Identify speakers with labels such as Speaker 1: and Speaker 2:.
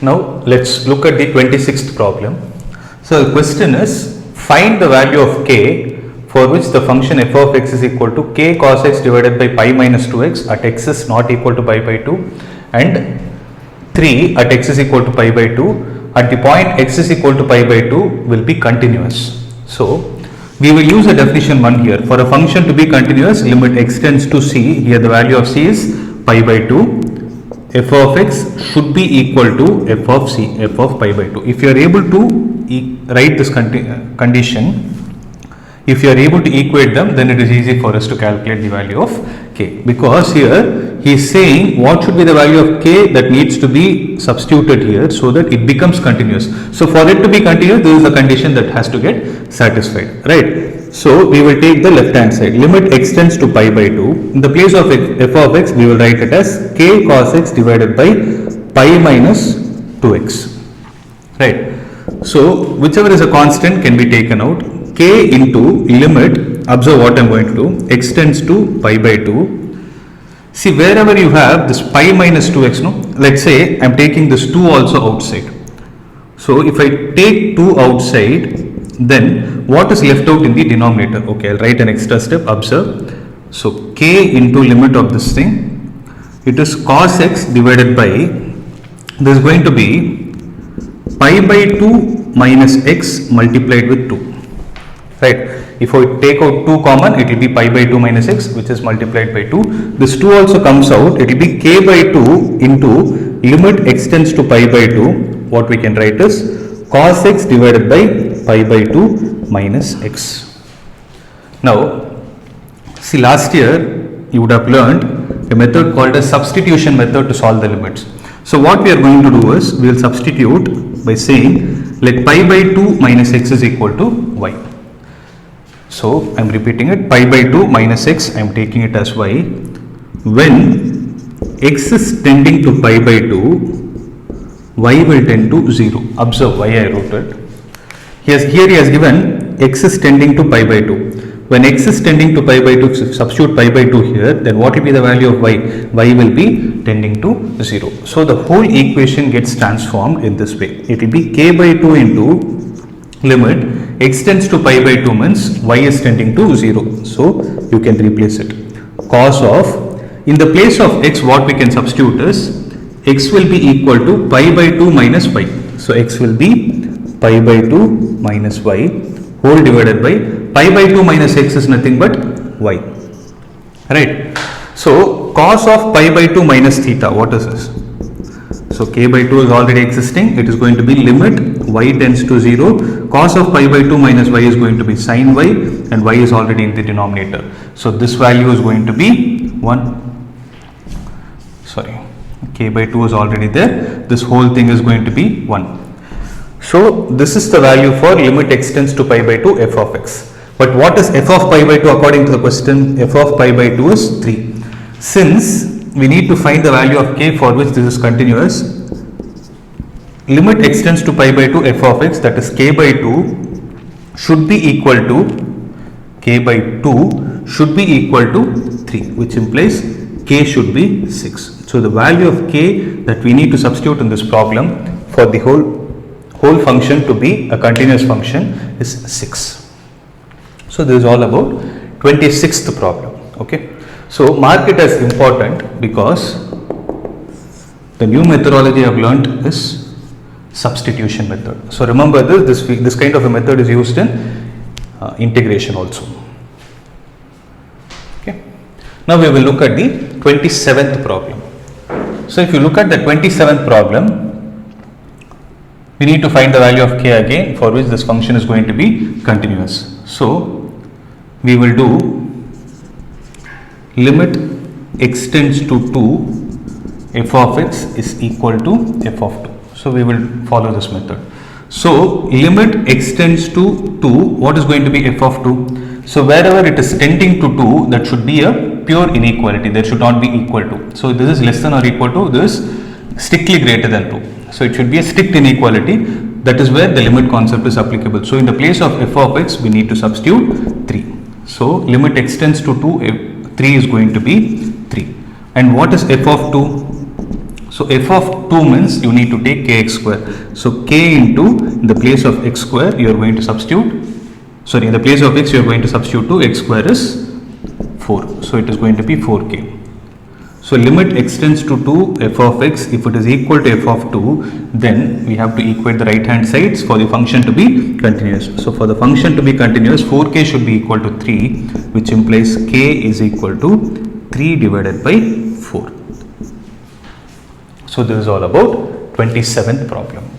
Speaker 1: Now let's look at the 26th problem. So the question is, find the value of k for which the function f of x is equal to k cos x divided by pi minus 2x at x is not equal to pi by 2 and 3 at x is equal to pi by 2 at the point x is equal to pi by 2 will be continuous. So we will use a definition 1 here. For a function to be continuous, limit x tends to c, here the value of c is pi by 2, f of x should be equal to f of c, f of pi by 2. If you are able to write this condition, if you are able to equate them, then it is easy for us to calculate the value of k, because here he is saying what should be the value of k that needs to be substituted here so that it becomes continuous. So for it to be continuous, this is a condition that has to get satisfied, right? So we will take the left hand side, limit x tends to pi by 2. In the place of f of x, we will write it as k cos x divided by pi minus 2x, right? So whichever is a constant can be taken out. K into limit, observe what I am going to do, x tends to pi by 2. See, wherever you have this pi minus 2x, no, let's say I am taking this 2 also outside. So if I take 2 outside, then what is left out in the denominator? Okay, I'll write an extra step, observe. So k into limit of this thing, it is cos x divided by, this is going to be pi by 2 minus x multiplied with 2. Right, if I take out 2 common, it will be pi by 2 minus x, which is multiplied by 2. This 2 also comes out, it will be k by 2 into limit x tends to pi by 2. What we can write is cos x divided by pi by 2 minus x. Now, see, last year you would have learned a method called a substitution method to solve the limits. So what we are going to do is, we will substitute by saying let pi by 2 minus x is equal to y. So I am repeating it, pi by 2 minus x, I am taking it as y. When x is tending to pi by 2, y will tend to 0. Observe why I wrote it. Here he has given x is tending to pi by 2. When x is tending to pi by 2, substitute pi by 2 here, then what will be the value of y? Y will be tending to 0. So the whole equation gets transformed in this way. It will be k by 2 into limit x tends to pi by 2 means y is tending to 0. So you can replace it. Cos of, in the place of x, what we can substitute is x will be equal to pi by 2 minus y. So x will be pi by 2 minus y whole divided by pi by 2 minus x is nothing but y, right? So cos of pi by 2 minus theta, what is this? So k by 2 is already existing, it is going to be limit y tends to 0, cos of pi by 2 minus y is going to be sin y, and y is already in the denominator. So this value is going to be 1, sorry, k by 2 is already there, this whole thing is going to be 1. So this is the value for limit x tends to pi by 2 f of x. But what is f of pi by 2 according to the question? F of pi by 2 is 3. Since we need to find the value of k for which this is continuous, limit x tends to pi by 2 f of x, that is k by 2 should be equal to, k by 2 should be equal to 3, which implies k should be 6. So the value of k that we need to substitute in this problem for the whole function to be a continuous function is 6. So this is all about 26th problem. Okay. So mark it as important because the new methodology I have learnt is substitution method. So remember this kind of a method is used in integration also. Okay. Now we will look at the 27th problem. So if you look at the 27th problem, we need to find the value of k again for which this function is going to be continuous. So we will do limit x tends to 2, f of x is equal to f of 2. So we will follow this method. So limit x tends to 2, what is going to be f of 2? So wherever it is tending to 2, that should be a pure inequality, there should not be equal to. So this is less than or equal to this strictly greater than 2. So it should be a strict inequality, that is where the limit concept is applicable. So in the place of f of x, we need to substitute 3. So limit x tends to 2, 3 is going to be 3. And what is f of 2? So f of 2 means you need to take kx square. So k into, in the place of x square you are going to substitute, sorry, in the place of x you are going to substitute to x square is 4. So it is going to be 4k. So limit extends to 2 f of x. If it is equal to f of 2, then we have to equate the right hand sides for the function to be continuous. So for the function to be continuous, 4k should be equal to 3, which implies k is equal to 3 divided by 4. So this is all about 27th problem.